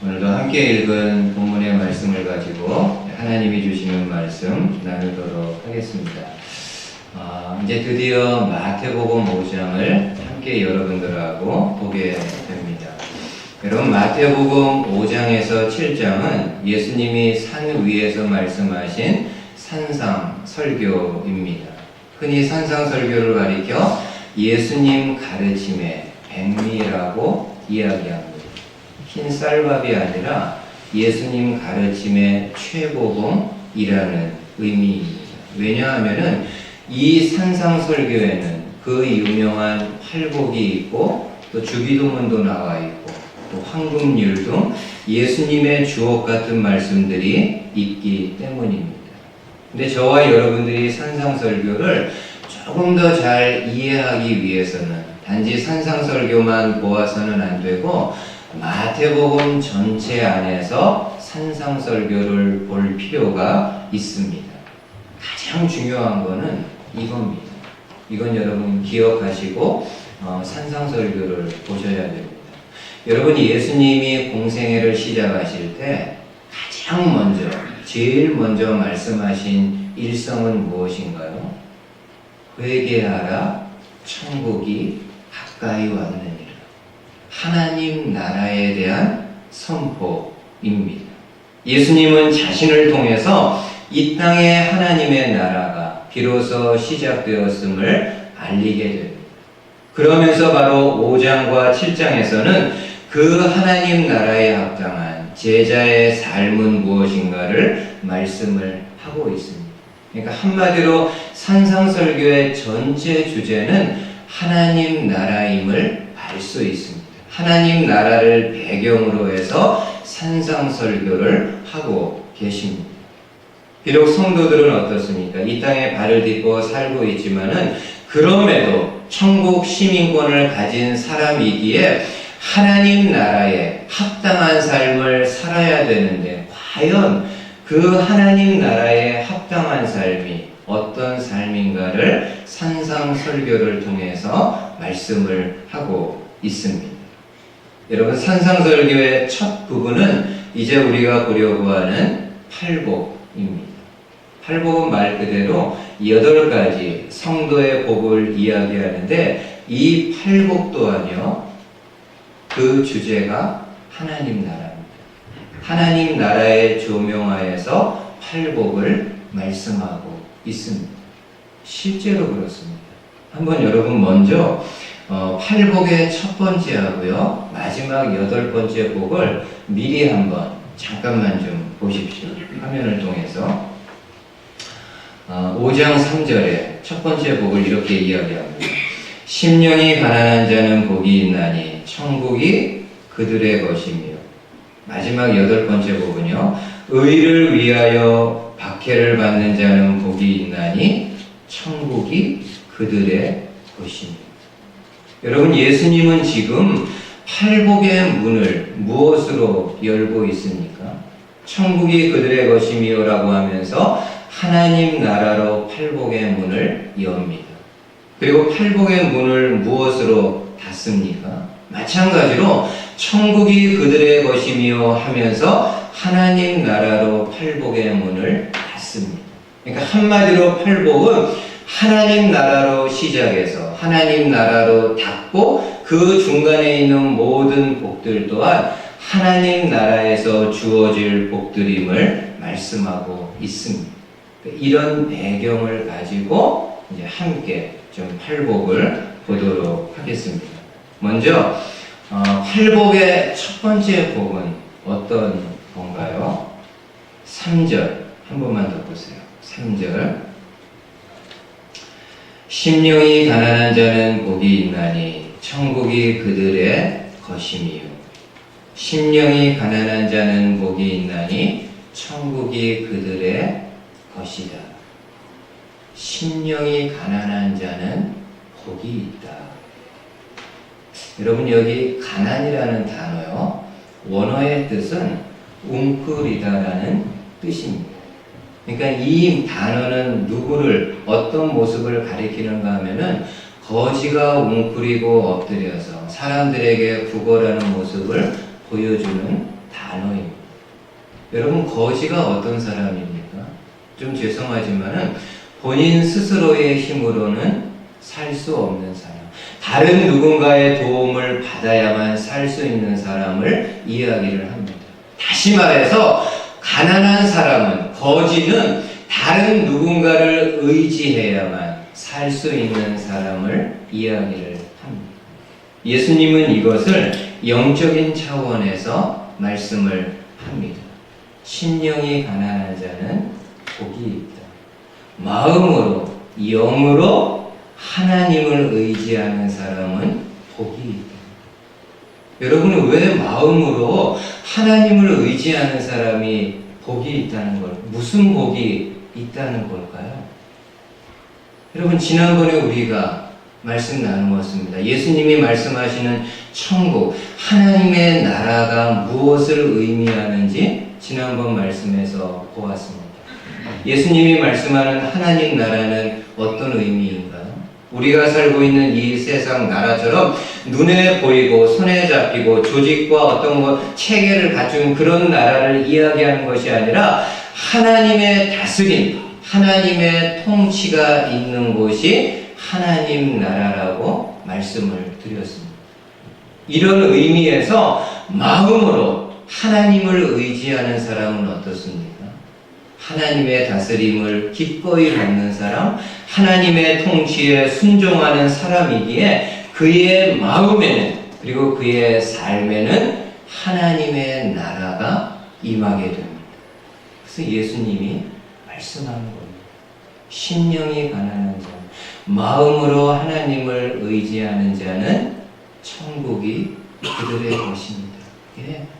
오늘도 함께 읽은 본문의 말씀을 가지고 하나님이 주시는 말씀 나누도록 하겠습니다. 이제 드디어 마태복음 5장을 함께 여러분들하고 보게 됩니다. 여러분, 마태복음 5장에서 7장은 예수님이 산 위에서 말씀하신 산상 설교입니다. 흔히 산상 설교를 가리켜 예수님 가르침의 백미라고 이야기합니다. 흰 쌀밥이 아니라 예수님 가르침의 최고봉이라는 의미입니다. 왜냐하면 이 산상설교에는 그 유명한 팔복이 있고 또 주기도문도 나와 있고 또 황금률 등 예수님의 주옥 같은 말씀들이 있기 때문입니다. 근데 저와 여러분들이 산상설교를 조금 더 잘 이해하기 위해서는 단지 산상설교만 보아서는 안 되고 마태복음 전체 안에서 산상설교를 볼 필요가 있습니다. 가장 중요한 거는 이겁니다. 이건 여러분 기억하시고 산상설교를 보셔야 됩니다. 여러분이 예수님이 공생애를 시작하실 때 가장 먼저, 제일 먼저 말씀하신 일성은 무엇인가요? 회개하라, 천국이 가까이 왔느니라. 하나님 나라에 대한 선포입니다. 예수님은 자신을 통해서 이 땅에 하나님의 나라가 비로소 시작되었음을 알리게 됩니다. 그러면서 바로 5장과 7장에서는 그 하나님 나라에 합당한 제자의 삶은 무엇인가를 말씀을 하고 있습니다. 그러니까 한마디로 산상설교의 전체 주제는 하나님 나라임을 알 수 있습니다. 하나님 나라를 배경으로 해서 산상설교를 하고 계십니다. 비록 성도들은 어떻습니까? 이 땅에 발을 딛고 살고 있지만은 그럼에도 천국 시민권을 가진 사람이기에 하나님 나라에 합당한 삶을 살아야 되는데 과연 그 하나님 나라에 합당한 삶이 어떤 삶인가를 산상설교를 통해서 말씀을 하고 있습니다. 여러분, 산상설교의 첫 부분은 이제 우리가 보려고 하는 팔복입니다. 팔복은 말 그대로 8가지 성도의 복을 이야기하는데 이 팔복 또한요, 그 주제가 하나님 나라입니다. 하나님 나라의 조명하에서 팔복을 말씀하고 있습니다. 실제로 그렇습니다. 한번 여러분 먼저 팔복의 첫 번째 하고요, 마지막 8번째 복을 미리 한번 잠깐만 좀 보십시오. 화면을 통해서 5장 3절에 첫 번째 복을 이렇게 이야기합니다. 심령이 가난한 자는 복이 있나니 천국이 그들의 것이며, 마지막 8번째 복은요, 의를 위하여 박해를 받는 자는 복이 있나니 천국이 그들의 것이며. 여러분, 예수님은 지금 팔복의 문을 무엇으로 열고 있습니까? 천국이 그들의 것이며 라고 하면서 하나님 나라로 팔복의 문을 엽니다. 그리고 팔복의 문을 무엇으로 닫습니까? 마찬가지로 천국이 그들의 것이며 하면서 하나님 나라로 팔복의 문을 닫습니다. 그러니까 한마디로 팔복은 하나님 나라로 시작해서 하나님 나라로 닫고 그 중간에 있는 모든 복들 또한 하나님 나라에서 주어질 복들임을 말씀하고 있습니다. 이런 배경을 가지고 이제 함께 좀 팔복을 보도록 하겠습니다. 먼저 팔복의 첫 번째 복은 어떤 건가요? 3절 한 번만 더 보세요. 3절. 심령이 가난한 자는 복이 있나니 천국이 그들의 것이며. 심령이 가난한 자는 복이 있나니 천국이 그들의 것이다. 심령이 가난한 자는 복이 있다. 여러분, 여기 가난이라는 단어요, 원어의 뜻은 웅크리다라는 뜻입니다. 그러니까 이 단어는 누구를, 어떤 모습을 가리키는가 하면은 거지가 웅크리고 엎드려서 사람들에게 구걸하는 모습을 보여주는 단어입니다. 단어입니다. 여러분, 거지가 어떤 사람입니까? 좀 죄송하지만은 본인 스스로의 힘으로는 살 수 없는 사람, 다른 누군가의 도움을 받아야만 살 수 있는 사람을 이야기를 합니다. 다시 말해서 가난한 사람은, 거지는 다른 누군가를 의지해야만 살 수 있는 사람을 이야기를 합니다. 예수님은 이것을 영적인 차원에서 말씀을 합니다. 심령이 가난한 자는 복이 있다. 마음으로, 영으로 하나님을 의지하는 사람은 복이 있다. 여러분은 왜 마음으로 하나님을 의지하는 사람이 복이 있다는 걸, 무슨 복이 있다는 걸까요? 여러분, 지난번에 우리가 말씀 나누었습니다. 예수님이 말씀하시는 천국, 하나님의 나라가 무엇을 의미하는지 지난번 말씀에서 보았습니다. 예수님이 말씀하는 하나님 나라는 어떤 의미인가요? 우리가 살고 있는 이 세상 나라처럼 눈에 보이고 손에 잡히고 조직과 어떤 체계를 갖춘 그런 나라를 이야기하는 것이 아니라 하나님의 다스림, 하나님의 통치가 있는 곳이 하나님 나라라고 말씀을 드렸습니다. 이런 의미에서 마음으로 하나님을 의지하는 사람은 어떻습니까? 하나님의 다스림을 기꺼이 받는 사람, 하나님의 통치에 순종하는 사람이기에 그의 마음에는, 그리고 그의 삶에는 하나님의 나라가 임하게 됩니다. 그래서 예수님이 말씀하는 겁니다. 심령이 가난한 자, 마음으로 하나님을 의지하는 자는 천국이 그들의 것입니다.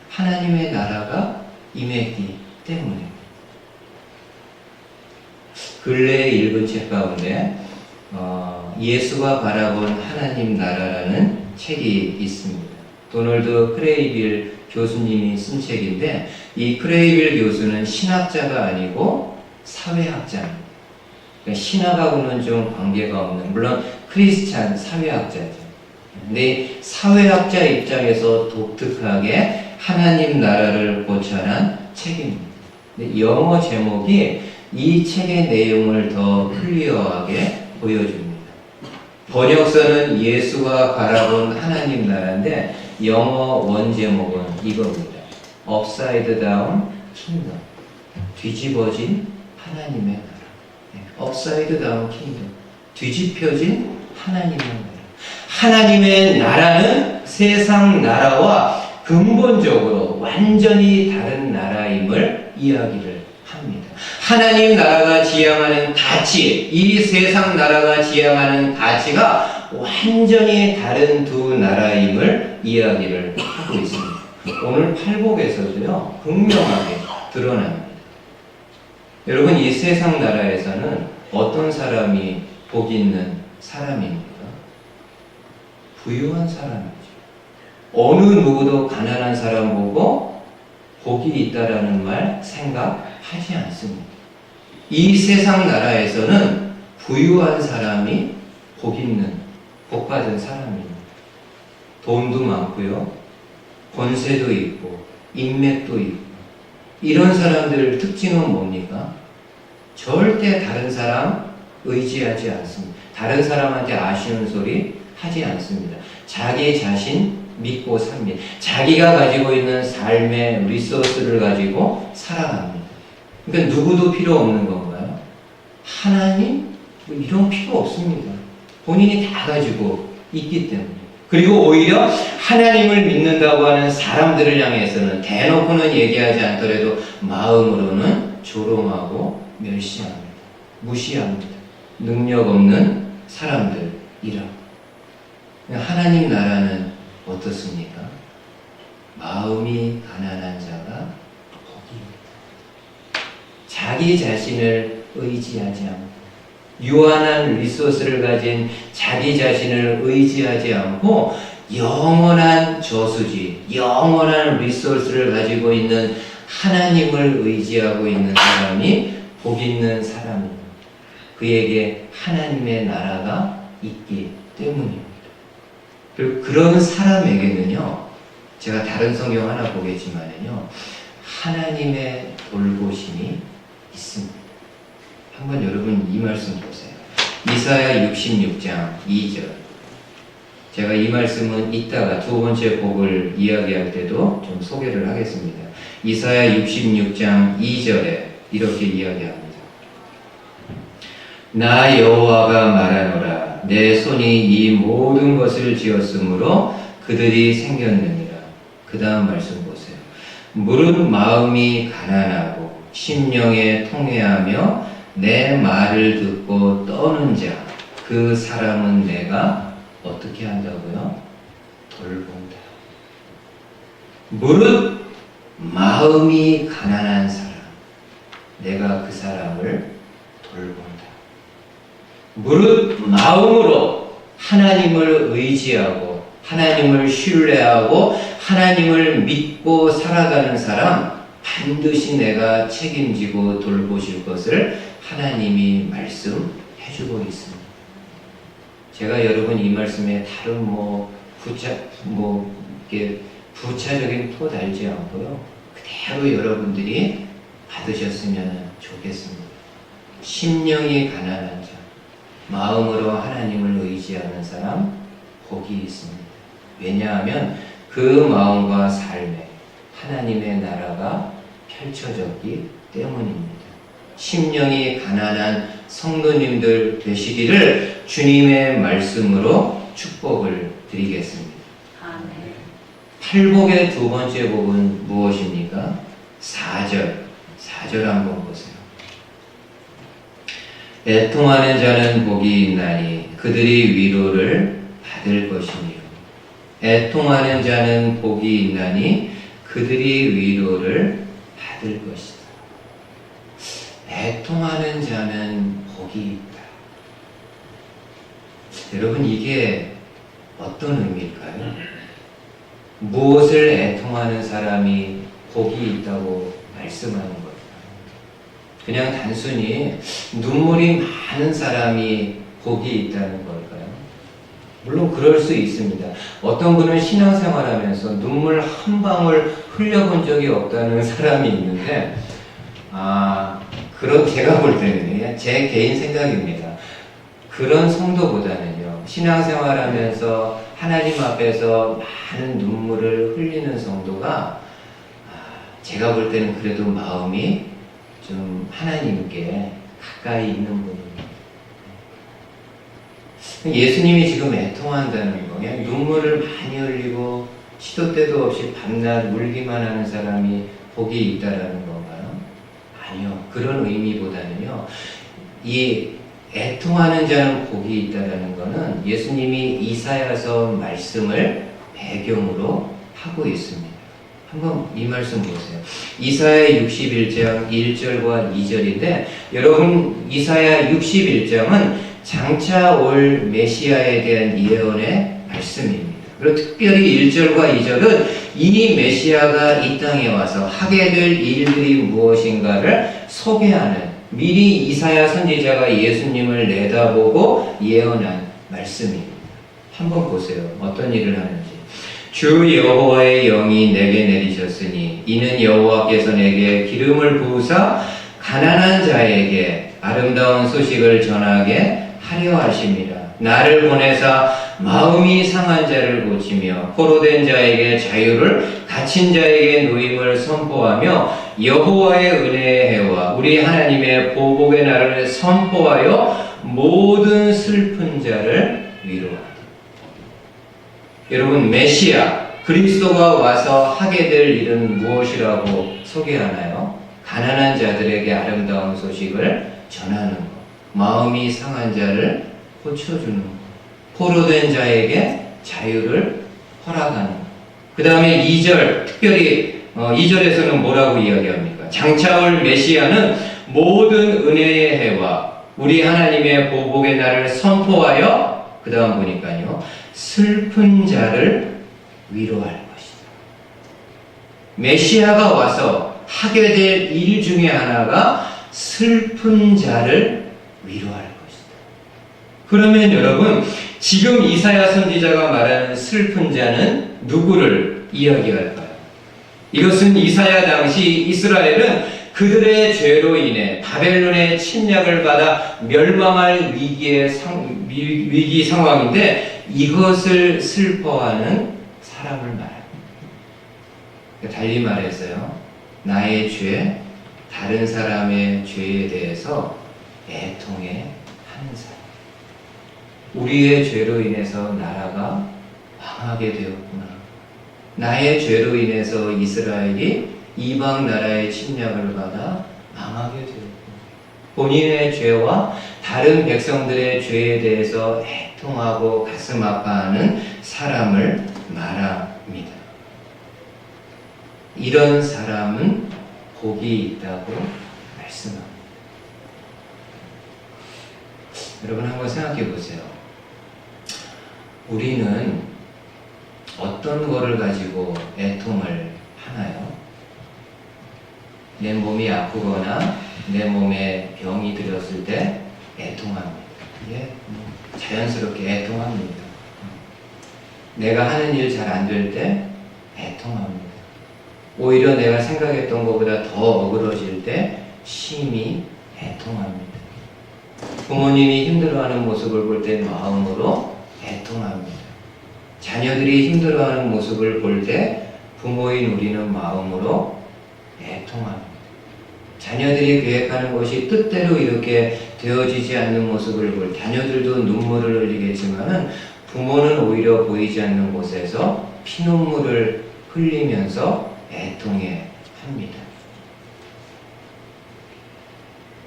하나님의 나라가 임했기 때문입니다. 근래에 읽은 책 가운데 예수가 바라본 하나님 나라라는 책이 있습니다. 도널드 크레이빌 교수님이 쓴 책인데, 이 크레이빌 교수는 신학자가 아니고 사회학자입니다. 그러니까 신학하고는 좀 관계가 없는, 물론 크리스찬 사회학자죠. 근데 사회학자 입장에서 독특하게 하나님 나라를 고찰한 책입니다. 근데 영어 제목이 이 책의 내용을 더 클리어하게 보여줍니다. 번역서는 예수가 바라본 하나님 나라인데 영어 원제목은 이겁니다. Upside Down Kingdom, 뒤집어진 하나님의 나라. Upside Down Kingdom, 뒤집혀진 하나님의 나라. 하나님의 나라는 세상 나라와 근본적으로 완전히 다른 나라임을 이야기를 합니다. 하나님 나라가 지향하는 가치, 이 세상 나라가 지향하는 가치가 완전히 다른 두 나라임을 이야기를 하고 있습니다. 오늘 팔복에서도요, 분명하게 드러납니다. 여러분, 이 세상 나라에서는 어떤 사람이 복 있는 사람입니까? 부유한 사람이죠. 어느 누구도 가난한 사람 보고 복이 있다라는 말 생각하지 않습니다. 이 세상 나라에서는 부유한 사람이 복 있는, 복 받은 사람입니다. 돈도 많고요, 권세도 있고, 인맥도 있고, 이런 사람들 특징은 뭡니까? 절대 다른 사람 의지하지 않습니다. 다른 사람한테 아쉬운 소리 하지 않습니다. 자기 자신 믿고 삽니다. 자기가 가지고 있는 삶의 리소스를 가지고 살아갑니다. 그러니까 누구도 필요 없는 건가요? 하나님? 이런 필요 없습니다. 본인이 다 가지고 있기 때문에. 그리고 오히려 하나님을 믿는다고 하는 사람들을 향해서는 대놓고는 얘기하지 않더라도 마음으로는 조롱하고 멸시합니다. 무시합니다. 능력 없는 사람들이라고. 하나님 나라는 어떻습니까? 마음이 가난한 자가 복입니다. 자기 자신을 의지하지 않고, 유한한 리소스를 가진 자기 자신을 의지하지 않고 영원한 저수지, 영원한 리소스를 가지고 있는 하나님을 의지하고 있는 사람이 복 있는 사람입니다. 그에게 하나님의 나라가 있기 때문입니다. 그리고 그런 사람에게는요, 제가 다른 성경 하나 보겠지만요. 하나님의 돌보심이 있습니다. 한번 여러분 이 말씀 보세요. 이사야 66장 2절. 제가 이 말씀은 이따가 두 번째 복을 이야기할 때도 좀 소개를 하겠습니다. 이사야 66장 2절에 이렇게 이야기합니다. 나 여호와가 말하노라. 내 손이 이 모든 것을 지었으므로 그들이 생겼느니라. 그 다음 말씀 보세요. 무릇 마음이 가난하고 심령에 통회하며 내 말을 듣고 떠는 자, 그 사람은 내가 어떻게 한다고요? 돌본다. 무릇 마음이 가난한 사람, 내가 그 사람을 돌본다. 무릇 마음으로 하나님을 의지하고 하나님을 신뢰하고 하나님을 믿고 살아가는 사람, 반드시 내가 책임지고 돌보실 것을 하나님이 말씀해주고 있습니다. 제가 여러분 이 말씀에 다른 이렇게 부차적인 토 달지 않고요. 그대로 여러분들이 받으셨으면 좋겠습니다. 심령이 가난한 자, 마음으로 하나님을 의지하는 사람 복이 있습니다. 왜냐하면 그 마음과 삶에 하나님의 나라가 펼쳐졌기 때문입니다. 심령이 가난한 성도님들 되시기를 주님의 말씀으로 축복을 드리겠습니다. 아멘. 팔복의 두 번째 복은 무엇입니까? 4절 한번 보세요. 애통하는 자는 복이 있나니 그들이 위로를 받을 것이니요. 애통하는 자는 복이 있나니 그들이 위로를 받을 것이다. 애통하는 자는 복이 있다. 여러분, 이게 어떤 의미일까요? 무엇을 애통하는 사람이 복이 있다고 말씀하는 걸까요? 그냥 단순히 눈물이 많은 사람이 복이 있다는 걸까요? 물론 그럴 수 있습니다. 어떤 분은 신앙생활하면서 눈물 한 방울 흘려본 적이 없다는 사람이 있는데, 그런 제가 볼 때는 제 개인 생각입니다. 그런 성도보다는요, 신앙생활하면서 하나님 앞에서 많은 눈물을 흘리는 성도가 제가 볼 때는 그래도 마음이 좀 하나님께 가까이 있는 분입니다. 예수님이 지금 애통한다는 거예요. 눈물을 많이 흘리고 시도 때도 없이 밤낮 울기만 하는 사람이 복이 있다라는 건가요? 아니요. 그런 의미보다는요, 이 애통하는 자는 복이 있다라는 것은 예수님이 이사야서 말씀을 배경으로 하고 있습니다. 한번 이 말씀 보세요. 이사야 61장 1절과 2절인데, 여러분 이사야 61장은 장차 올 메시아에 대한 예언의 말씀입니다. 그리고 특별히 1절과 2절은 이 메시아가 이 땅에 와서 하게 될 일들이 무엇인가를 소개하는, 미리 이사야 선지자가 예수님을 내다보고 예언한 말씀입니다. 한번 보세요. 어떤 일을 하는지. 주 여호와의 영이 내게 내리셨으니 이는 여호와께서 내게 기름을 부으사 가난한 자에게 아름다운 소식을 전하게 하려 하심이라. 나를 보내사 마음이 상한 자를 고치며 포로된 자에게 자유를, 갇힌 자에게 노임을 선포하며 여호와의 은혜의 해와 우리 하나님의 보복의 날을 선포하여 모든 슬픈 자를 위로하라. 여러분, 메시아 그리스도가 와서 하게 될 일은 무엇이라고 소개하나요? 가난한 자들에게 아름다운 소식을 전하는 것, 마음이 상한 자를 고쳐주는 것, 포로된 자에게 자유를 허락하는 것. 그 다음에 2절, 특별히 2절에서는 뭐라고 이야기합니까? 장차 올 메시아는 모든 은혜의 해와 우리 하나님의 보복의 날을 선포하여, 그 다음 보니까요, 슬픈 자를 위로할 것이다. 메시아가 와서 하게 될 일 중에 하나가 슬픈 자를 위로할 것이다. 그러면 여러분, 지금 이사야 선지자가 말하는 슬픈 자는 누구를 이야기할까요? 이것은 이사야 당시 이스라엘은 그들의 죄로 인해 바벨론의 침략을 받아 멸망할 위기 상황인데 이것을 슬퍼하는 사람을 말합니다. 달리 말해서요, 나의 죄, 다른 사람의 죄에 대해서 애통해 하는 사람. 우리의 죄로 인해서 나라가 망하게 되었구나. 나의 죄로 인해서 이스라엘이 이방 나라의 침략을 받아 망하게 되었구나. 본인의 죄와 다른 백성들의 죄에 대해서 애통하고 가슴 아파하는 사람을 말합니다. 이런 사람은 복이 있다고 말씀합니다. 여러분 한번 생각해 보세요. 우리는 어떤 거를 가지고 애통을 하나요? 내 몸이 아프거나 내 몸에 병이 들었을 때 애통합니다. 예, 자연스럽게 애통합니다. 내가 하는 일 잘 안 될 때 애통합니다. 오히려 내가 생각했던 것보다 더 어그러질 때 심히 애통합니다. 부모님이 힘들어하는 모습을 볼 때 마음으로 애통합니다. 자녀들이 힘들어하는 모습을 볼 때 부모인 우리는 마음으로 애통합니다. 자녀들이 계획하는 것이 뜻대로 이렇게 되어지지 않는 모습을 볼 때 자녀들도 눈물을 흘리겠지만은 부모는 오히려 보이지 않는 곳에서 피눈물을 흘리면서 애통해 합니다.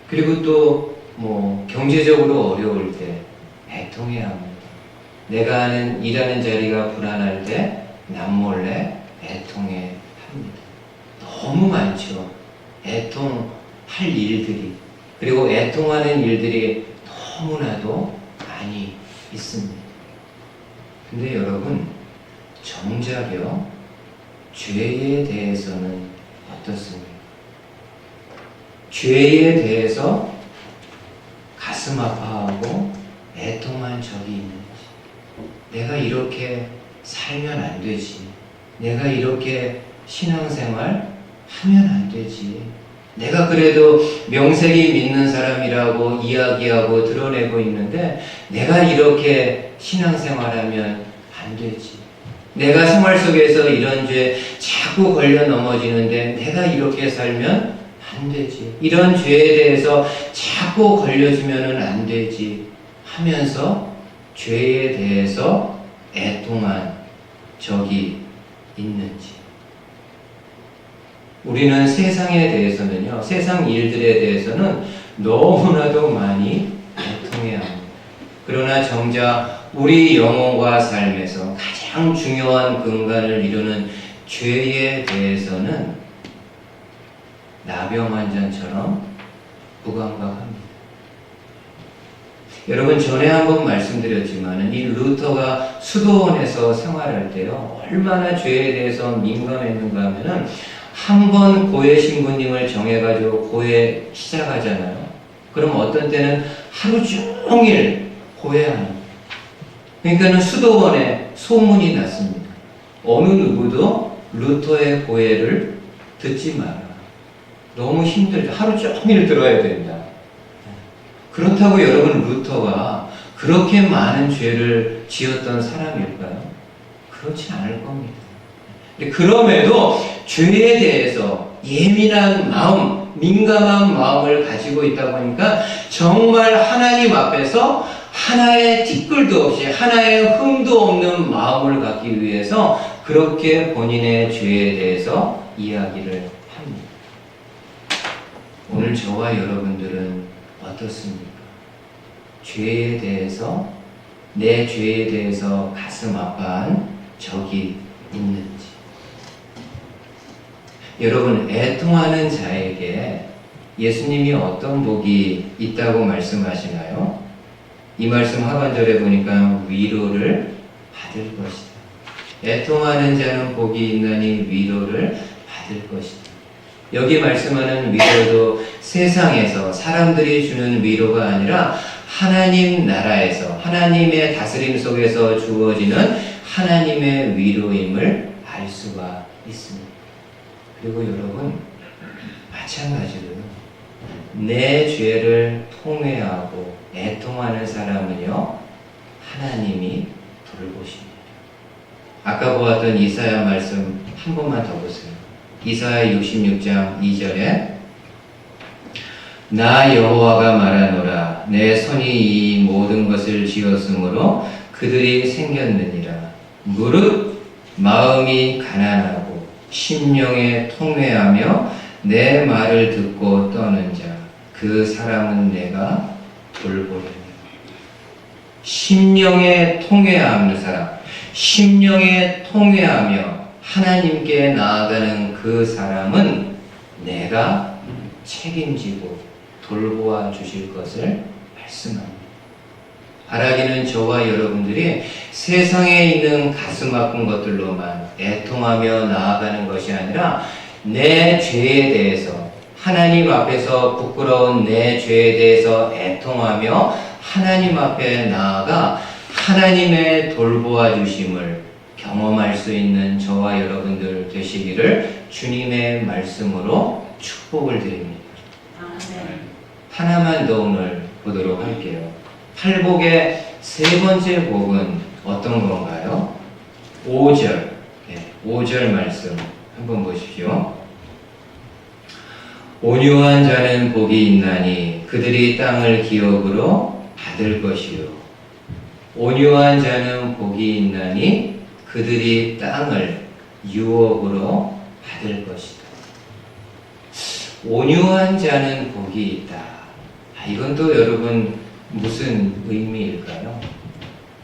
그리고 또 경제적으로 어려울 때 애통해 합니다. 내가 일하는 자리가 불안할 때 남몰래 애통해 합니다. 너무 많죠. 애통할 일들이. 그리고 애통하는 일들이 너무나도 많이 있습니다. 근데 여러분, 정작요, 죄에 대해서는 어떻습니까? 죄에 대해서 가슴 아파하고 애통한 적이 있는지, 내가 이렇게 살면 안 되지, 내가 이렇게 신앙생활 하면 안 되지, 내가 그래도 명색이 믿는 사람이라고 이야기하고 드러내고 있는데 내가 이렇게 신앙생활하면 안 되지, 내가 생활 속에서 이런 죄 자꾸 걸려 넘어지는데 내가 이렇게 살면 안 되지, 이런 죄에 대해서 자꾸 걸려지면 안 되지 하면서 죄에 대해서 애통한 적이 있는지. 우리는 세상에 대해서는요, 세상 일들에 대해서는 너무나도 많이 애통해야 합니다. 그러나 정작 우리 영혼과 삶에서 가장 중요한 근간을 이루는 죄에 대해서는 나병 환자처럼 무감각합니다. 여러분, 전에 한번 말씀드렸지만 이 루터가 수도원에서 생활할 때요, 얼마나 죄에 대해서 민감했는가 하면은 한 번 고해 신부님을 정해가지고 고해 시작하잖아요. 그럼 어떤 때는 하루 종일 고해하는. 그러니까는 수도원에 소문이 났습니다. 어느 누구도 루터의 고해를 듣지 마라. 너무 힘들다. 하루 종일 들어야 된다. 그렇다고 여러분, 루터가 그렇게 많은 죄를 지었던 사람일까요? 그렇지 않을 겁니다. 그럼에도 죄에 대해서 예민한 마음, 민감한 마음을 가지고 있다 보니까 정말 하나님 앞에서 하나의 티끌도 없이, 하나의 흠도 없는 마음을 갖기 위해서 그렇게 본인의 죄에 대해서 이야기를 합니다. 오늘 저와 여러분들은 어떻습니까? 죄에 대해서, 내 죄에 대해서 가슴 아파한 적이 있는지. 여러분, 애통하는 자에게 예수님이 어떤 복이 있다고 말씀하시나요? 이 말씀 하반절에 보니까 위로를 받을 것이다. 애통하는 자는 복이 있나니 위로를 받을 것이다. 여기 말씀하는 위로도 세상에서 사람들이 주는 위로가 아니라 하나님 나라에서, 하나님의 다스림 속에서 주어지는 하나님의 위로임을 알 수가 있습니다. 그리고 여러분, 마찬가지로 내 죄를 통회하고 애통하는 사람은요, 하나님이 돌보십니다. 아까 보았던 이사야 말씀 한 번만 더 보세요. 이사야 66장 2절에 나 여호와가 말하노라 내 손이 이 모든 것을 지었으므로 그들이 생겼느니라. 무릇 마음이 가난하고 심령에 통회하며 내 말을 듣고 떠는 자 그 사람은 내가 돌보리라. 심령에 통회하는 사람, 심령에 통회하며 하나님께 나아가는 그 사람은 내가 책임지고 돌보아 주실 것을 말씀합니다. 바라기는 저와 여러분들이 세상에 있는 가슴 아픈 것들로만 애통하며 나아가는 것이 아니라 내 죄에 대해서, 하나님 앞에서 부끄러운 내 죄에 대해서 애통하며 하나님 앞에 나아가 하나님의 돌보아 주심을 경험할 수 있는 저와 여러분들 되시기를 주님의 말씀으로 축복을 드립니다. 하나만 더 오늘 보도록 할게요. 팔복의 세 번째 복은 어떤 건가요? 5절. 5절 말씀 한번 보십시오. 온유한 자는 복이 있나니 그들이 땅을 기업으로 받을 것이요. 온유한 자는 복이 있나니 그들이 땅을 유업으로 받을 것이다. 온유한 자는 복이 있다. 이건 또 여러분 무슨 의미일까요?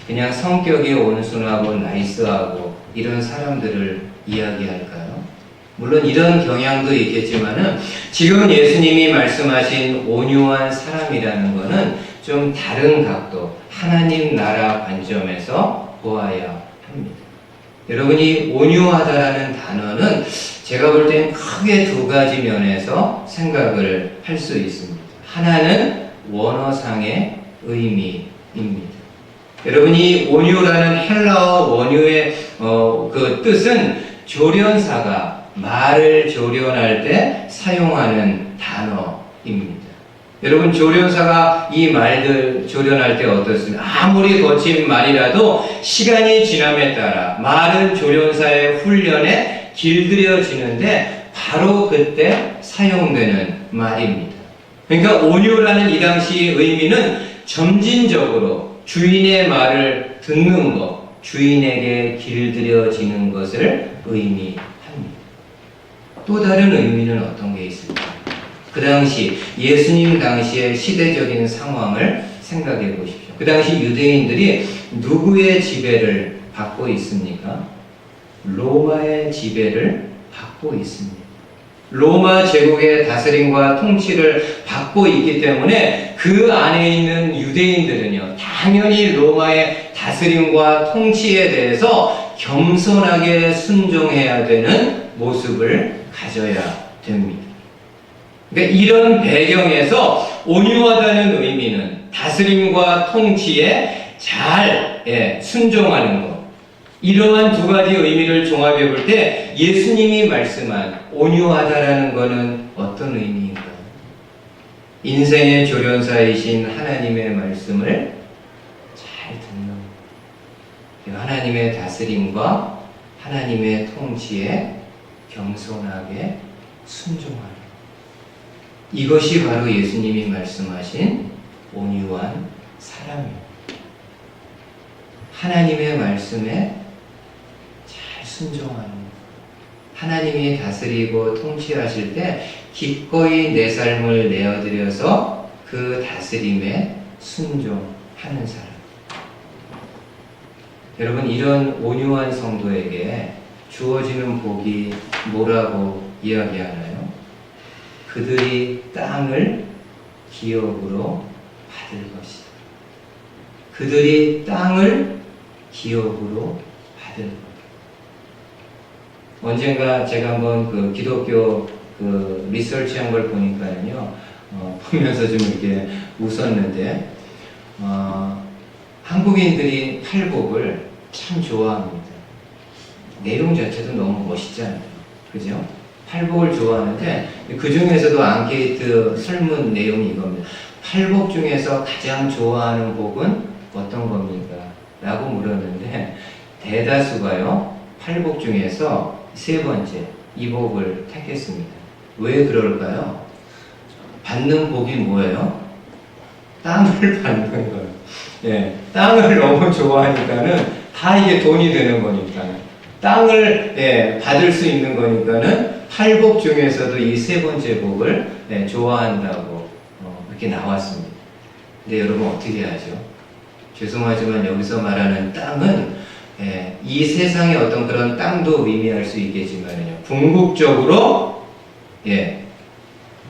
그냥 성격이 온순하고 나이스하고 이런 사람들을 이야기할까요? 물론 이런 경향도 있겠지만은 지금 예수님이 말씀하신 온유한 사람이라는 것은 좀 다른 각도, 하나님 나라 관점에서 보아야 합니다. 여러분이 온유하다라는 단어는 제가 볼 땐 크게 두 가지 면에서 생각을 할 수 있습니다. 하나는 원어상의 의미입니다. 여러분이 온유라는 헬라어 원유의 그 뜻은 조련사가 말을 조련할 때 사용하는 단어입니다. 여러분 조련사가 이 말들 조련할 때 어떻습니까? 아무리 거친 말이라도 시간이 지남에 따라 말은 조련사의 훈련에 길들여지는데 바로 그때 사용되는 말입니다. 그러니까 온유라는 이 당시 의미는 점진적으로 주인의 말을 듣는 것, 주인에게 길들여지는 것을 의미합니다. 또 다른 의미는 어떤 게 있을까요? 그 당시 예수님 당시의 시대적인 상황을 생각해 보십시오. 그 당시 유대인들이 누구의 지배를 받고 있습니까? 로마의 지배를 받고 있습니다. 로마 제국의 다스림과 통치를 받고 있기 때문에 그 안에 있는 유대인들은요, 당연히 로마의 다스림과 통치에 대해서 겸손하게 순종해야 되는 모습을 가져야 됩니다. 그러니까 이런 배경에서 온유하다는 의미는 다스림과 통치에 잘 순종하는 것. 이러한 두 가지 의미를 종합해 볼 때 예수님이 말씀한 온유하다라는 것은 어떤 의미인가요? 인생의 조련사이신 하나님의 말씀을 잘 듣는, 하나님의 다스림과 하나님의 통치에 겸손하게 순종하는, 이것이 바로 예수님이 말씀하신 온유한 사람입니다. 하나님의 말씀에 잘 순종하는, 하나님이 다스리고 통치하실 때 기꺼이 내 삶을 내어드려서 그 다스림에 순종하는 사람. 여러분, 이런 온유한 성도에게 주어지는 복이 뭐라고 이야기하나요? 그들이 땅을 기업으로 받을 것이다. 그들이 땅을 기업으로 받을 것. 언젠가 제가 한번 그 기독교 그 리서치한 걸 보니까요, 보면서 좀 이렇게 웃었는데, 한국인들이 팔복을 참 좋아합니다. 내용 자체도 너무 멋있잖아요. 그죠? 팔복을 좋아하는데 그 중에서도 앙케이트 설문 내용이 이겁니다. 팔복 중에서 가장 좋아하는 복은 어떤 겁니까? 라고 물었는데 대다수가요, 팔복 중에서 세 번째, 이 복을 택했습니다. 왜 그럴까요? 받는 복이 뭐예요? 땅을 받는 거예요. 예, 땅을 너무 좋아하니까는 다 이게 돈이 되는 거니까. 땅을 받을 수 있는 거니까는 팔복 중에서도 이 세 번째 복을 좋아한다고 이렇게 나왔습니다. 근데 여러분 어떻게 하죠? 죄송하지만 여기서 말하는 땅은 이 세상의 어떤 그런 땅도 의미할 수 있겠지만요, 궁극적으로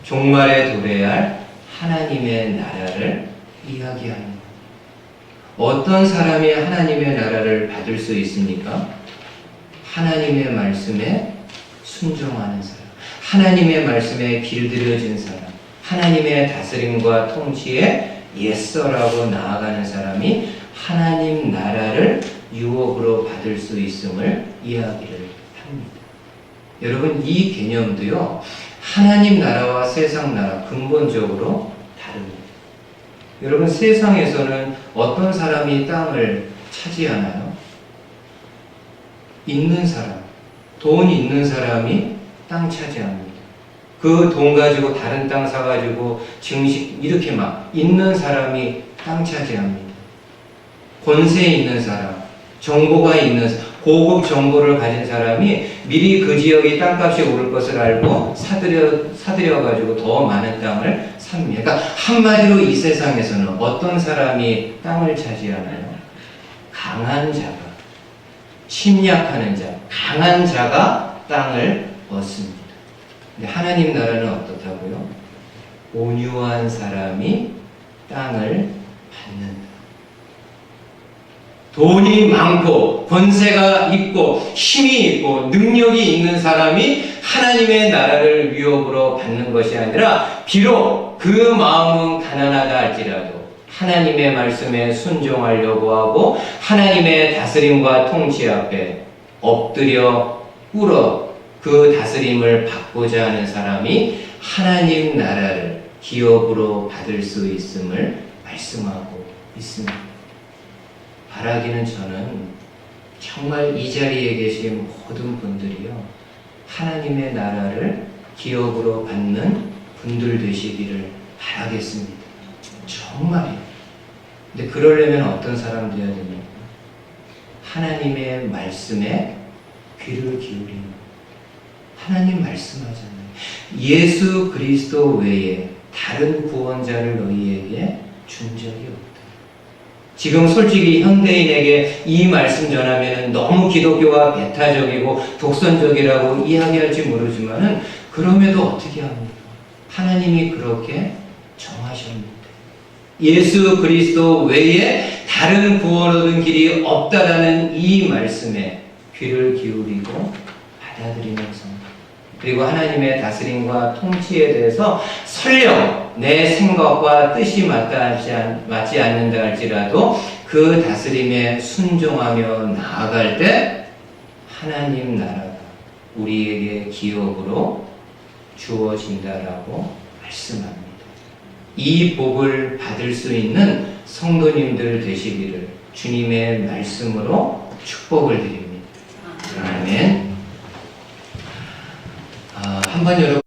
종말에 도래할 하나님의 나라를 이야기합니다. 어떤 사람이 하나님의 나라를 받을 수 있습니까? 하나님의 말씀에 순종하는 사람, 하나님의 말씀에 길들여진 사람, 하나님의 다스림과 통치에 예서라고 나아가는 사람이 하나님 나라를 유업으로 받을 수 있음을 이야기를 합니다. 여러분, 이 개념도요, 하나님 나라와 세상 나라 근본적으로 다릅니다. 여러분, 세상에서는 어떤 사람이 땅을 차지하나요? 있는 사람, 돈 있는 사람이 땅 차지합니다. 그 돈 가지고 다른 땅 사가지고 증식 이렇게 막 있는 사람이 땅 차지합니다. 권세 있는 사람, 정보가 있는 사람, 고급 정보를 가진 사람이 미리 그 지역이 땅값이 오를 것을 알고 사들여가지고 더 많은 땅을 삽니다. 그러니까 한마디로 이 세상에서는 어떤 사람이 땅을 차지하나요? 강한 자가, 침략하는 자, 강한 자가 땅을 얻습니다. 근데 하나님 나라는 어떻다고요? 온유한 사람이 땅을 받는다. 돈이 많고 권세가 있고 힘이 있고 능력이 있는 사람이 하나님의 나라를 위협으로 받는 것이 아니라 비록 그 마음은 가난하다 할지라도 하나님의 말씀에 순종하려고 하고 하나님의 다스림과 통치 앞에 엎드려 꿇어 그 다스림을 받고자 하는 사람이 하나님 나라를 기업으로 받을 수 있음을 말씀하고 있습니다. 바라기는 저는 정말 이 자리에 계신 모든 분들이요, 하나님의 나라를 기업으로 받는 분들 되시기를 바라겠습니다. 정말이요. 근데 그러려면 어떤 사람 되어야 됩니까? 하나님의 말씀에 귀를 기울이는, 하나님 말씀하잖아요. 예수 그리스도 외에 다른 구원자를 너희에게 준 적이 없다. 지금 솔직히 현대인에게 이 말씀 전하면 너무 기독교가 배타적이고 독선적이라고 이야기할지 모르지만은 그럼에도 어떻게 합니까? 하나님이 그렇게 정하셨는데 예수 그리스도 외에 다른 구원 얻은 길이 없다라는 이 말씀에 귀를 기울이고 받아들이면서, 그리고 하나님의 다스림과 통치에 대해서 설령 내 생각과 뜻이 맞지 않는다 할지라도 그 다스림에 순종하며 나아갈 때 하나님 나라가 우리에게 기업으로 주어진다라고 말씀합니다. 이 복을 받을 수 있는 성도님들 되시기를 주님의 말씀으로 축복을 드립니다. 아멘. 한번 여러분